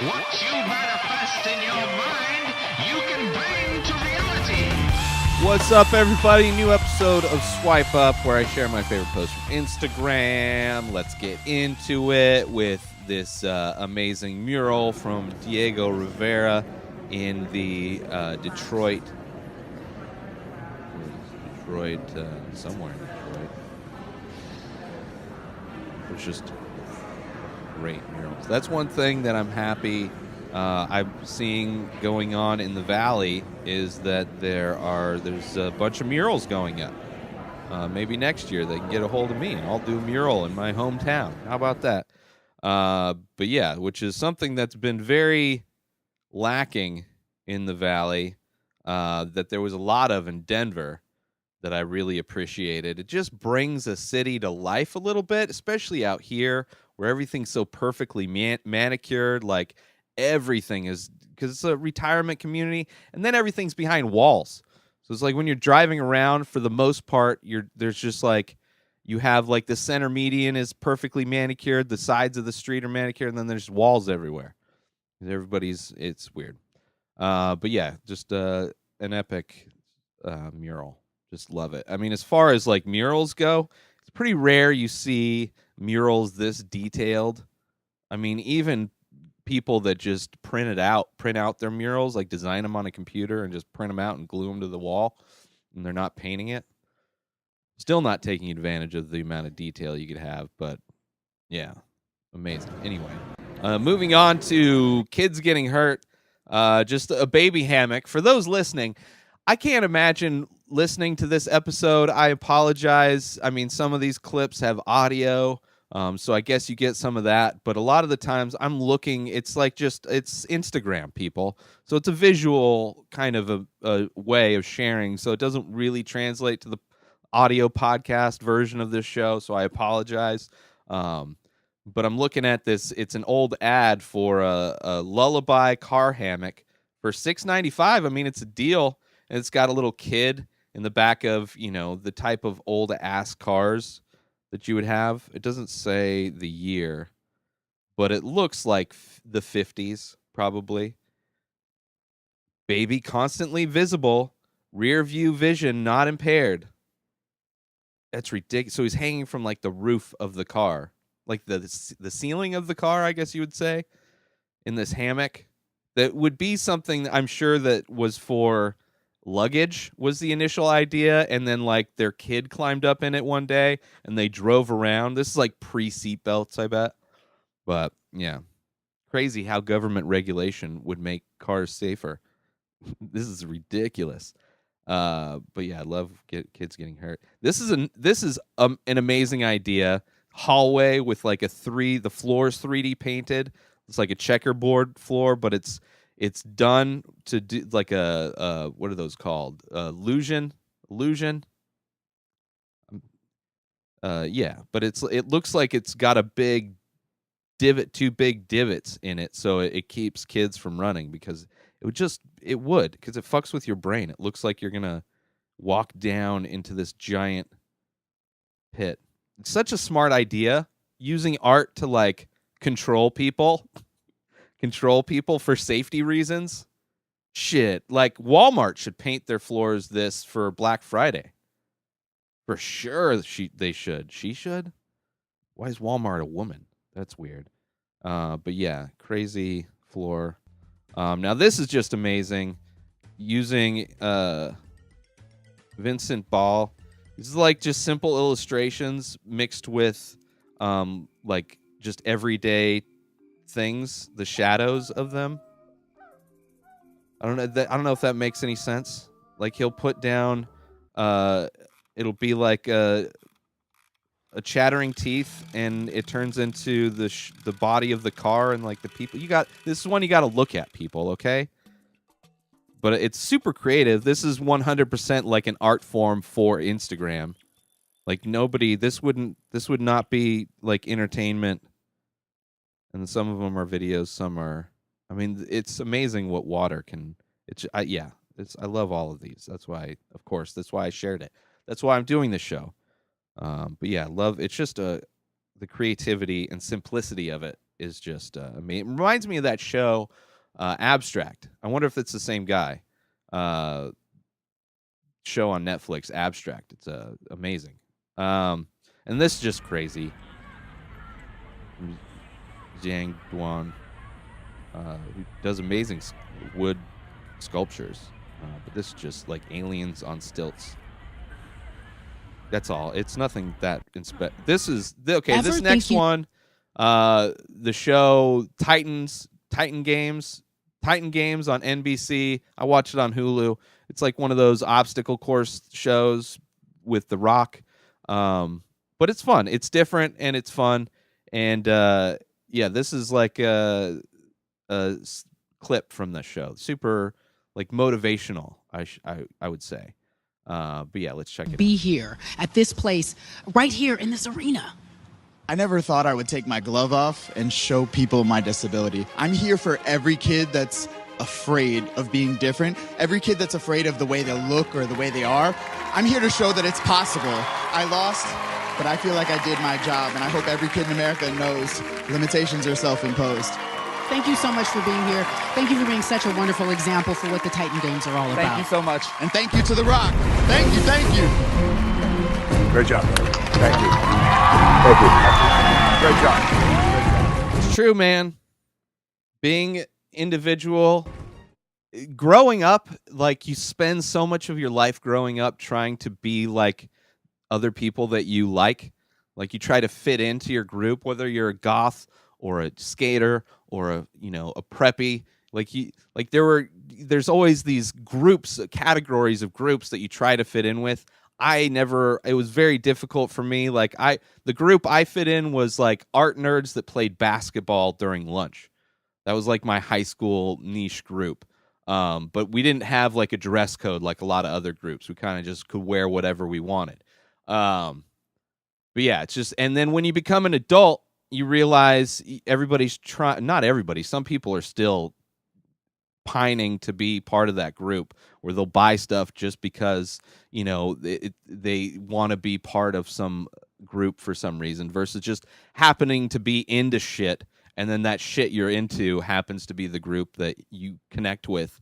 What you manifest in your mind, you can bring to reality. What's up, everybody? New episode of Swipe Up, where I share my favorite posts from Instagram. Let's get into it with this amazing mural from Diego Rivera in the Detroit, somewhere in Detroit. It's just great murals. That's one thing that I'm happy I'm seeing going on in the Valley is that there's a bunch of murals going up. Maybe next year they can get a hold of me and I'll do a mural in my hometown. How about that? But yeah, which is something that's been very lacking in the Valley, that there was a lot of in Denver that I really appreciated. It just brings a city to life a little bit, especially out here where everything's so perfectly manicured. Like everything is, because it's a retirement community, and then everything's behind walls. So it's like when you're driving around, for the most part, there's just like, you have like the center median is perfectly manicured, the sides of the street are manicured, and then there's walls everywhere. It's weird. But yeah, just an epic mural. Just love it. I mean, as far as like murals go, it's pretty rare you see murals this detailed. I mean, even people that just print out their murals, like design them on a computer and just print them out and glue them to the wall, and they're not painting it. Still not taking advantage of the amount of detail you could have, but yeah, amazing. Anyway, moving on to kids getting hurt. Just a baby hammock. For those listening, I can't imagine listening to this episode. I apologize. I mean, some of these clips have audio, so I guess you get some of that. But a lot of the times I'm looking, it's Instagram, people. So it's a visual kind of a way of sharing. So it doesn't really translate to the audio podcast version of this show. So I apologize. But I'm looking at this. It's an old ad for a Lullaby car hammock for $6.95. I mean, it's a deal. And it's got a little kid in the back of, the type of old ass cars that you would have. It doesn't say the year, but it looks like the 50s, probably. Baby constantly visible, rear view vision not impaired. That's ridiculous. So he's hanging from like the roof of the car, like the ceiling of the car, I guess you would say, in this hammock. That would be something I'm sure that was for luggage, was the initial idea, and then like their kid climbed up in it one day and they drove around. This is like pre-seatbelts, I bet. But yeah, crazy how government regulation would make cars safer. This is ridiculous. But yeah, I love kids getting hurt. This is an amazing idea. Hallway with like the floor's 3D painted. It's like a checkerboard floor, but it's done to do like a what are those called? Illusion. Yeah, but it looks like it's got a big two big divots in it, so it keeps kids from running, because because it fucks with your brain. It looks like you're gonna walk down into this giant pit. It's such a smart idea, using art to like control people for safety reasons. Shit, like Walmart should paint their floors this for Black Friday. For sure, they should. She should. Why is Walmart a woman? That's weird. But yeah, crazy floor. Now this is just amazing. Using Vincent Ball. This is like just simple illustrations mixed with like just everyday things, the shadows of them. I don't know if that makes any sense. Like he'll put down it'll be like a chattering teeth, and it turns into the body of the car and like the people. This is one you got to look at, people, okay? But it's super creative. This is 100% like an art form for Instagram. Like this would not be like entertainment. And some of them are videos, some are. I mean, it's amazing what water can. I love all of these. That's why I shared it. That's why I'm doing this show. But yeah, love. It's just the creativity and simplicity of it is just amazing. It reminds me of that show, Abstract. I wonder if it's the same guy. Show on Netflix, Abstract. It's amazing. And this is just crazy. Jang Gwang, who does amazing wood sculptures, but this is just like aliens on stilts. That's all. It's nothing that This is okay. This next one, the show Titan Games on NBC. I watched it on Hulu. It's like one of those obstacle course shows with The Rock, but it's fun. It's different and it's fun. And yeah, this is like a clip from the show. Super like motivational, I would say. But yeah, let's check it out. Be here at this place, right here in this arena. I never thought I would take my glove off and show people my disability. I'm here for every kid that's afraid of being different, every kid that's afraid of the way they look or the way they are. I'm here to show that it's possible. I lost, but I feel like I did my job, and I hope every kid in America knows limitations are self-imposed. Thank you so much for being here. Thank you for being such a wonderful example for what the Titan Games are all about. Thank you so much. And thank you to The Rock. Thank you, thank you. Great job. Thank you. Thank you. Great job. It's true, man. Being individual, growing up, like you spend so much of your life growing up trying to be like other people that you like you try to fit into your group, whether you're a goth or a skater or a preppy. There's always these groups, categories of groups that you try to fit in with. It was very difficult for me. The group I fit in was like art nerds that played basketball during lunch. That was like my high school niche group. But we didn't have like a dress code like a lot of other groups. We kind of just could wear whatever we wanted. But yeah, it's just, and then when you become an adult, you realize everybody's trying, not everybody, some people are still pining to be part of that group where they'll buy stuff just because, they want to be part of some group for some reason versus just happening to be into shit. And then that shit you're into happens to be the group that you connect with.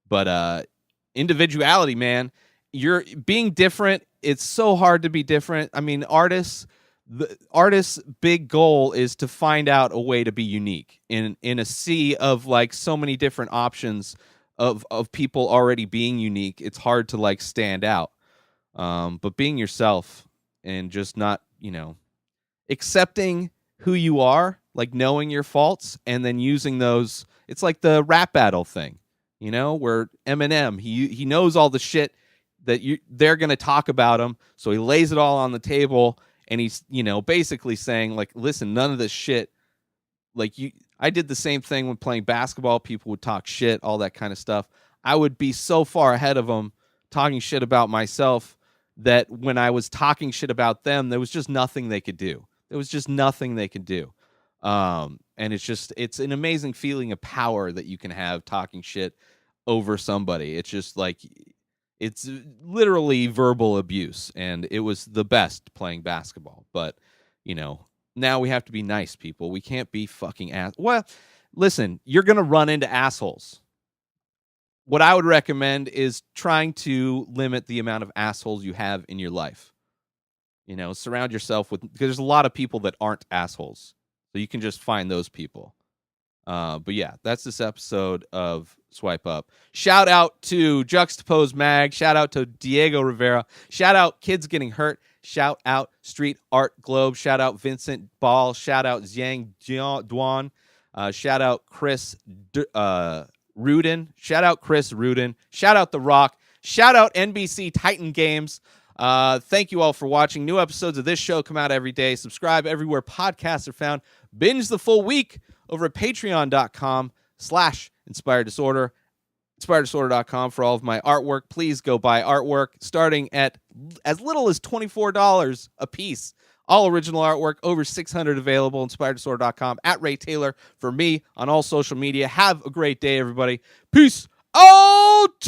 But individuality, man, you're being different. It's so hard to be different. I mean, the artist's big goal is to find out a way to be unique in a sea of like so many different options of people already being unique. It's hard to like stand out. But being yourself and just not, accepting who you are, like knowing your faults and then using those. It's like the rap battle thing, where Eminem, he knows all the shit that they're going to talk about him. So he lays it all on the table and he's, basically saying like, listen, none of this shit, I did the same thing when playing basketball. People would talk shit, all that kind of stuff. I would be so far ahead of them talking shit about myself that when I was talking shit about them, there was just nothing they could do. And it's an amazing feeling of power that you can have talking shit over somebody. It's just like, it's literally verbal abuse, and it was the best playing basketball. But, now we have to be nice people. We can't be fucking Well, listen, you're going to run into assholes. What I would recommend is trying to limit the amount of assholes you have in your life. Surround yourself with, because there's a lot of people that aren't assholes. So you can just find those people. But yeah, that's this episode of Swipe Up. Shout out to Juxtapose Mag. Shout out to Diego Rivera. Shout out Kids Getting Hurt. Shout out Street Art Globe. Shout out Vincent Ball. Shout out Jang Gwang. Shout out Chris Rudin. Shout out Chris Rudin. Shout out The Rock. Shout out NBC Titan Games. Thank you all for watching. New episodes of this show come out every day. Subscribe everywhere podcasts are found. Binge the full week over at patreon.com/Inspired Disorder. InspiredDisorder.com for all of my artwork. Please go buy artwork starting at as little as $24 a piece. All original artwork, over 600 available. InspiredDisorder.com at Ray Taylor for me on all social media. Have a great day, everybody. Peace out!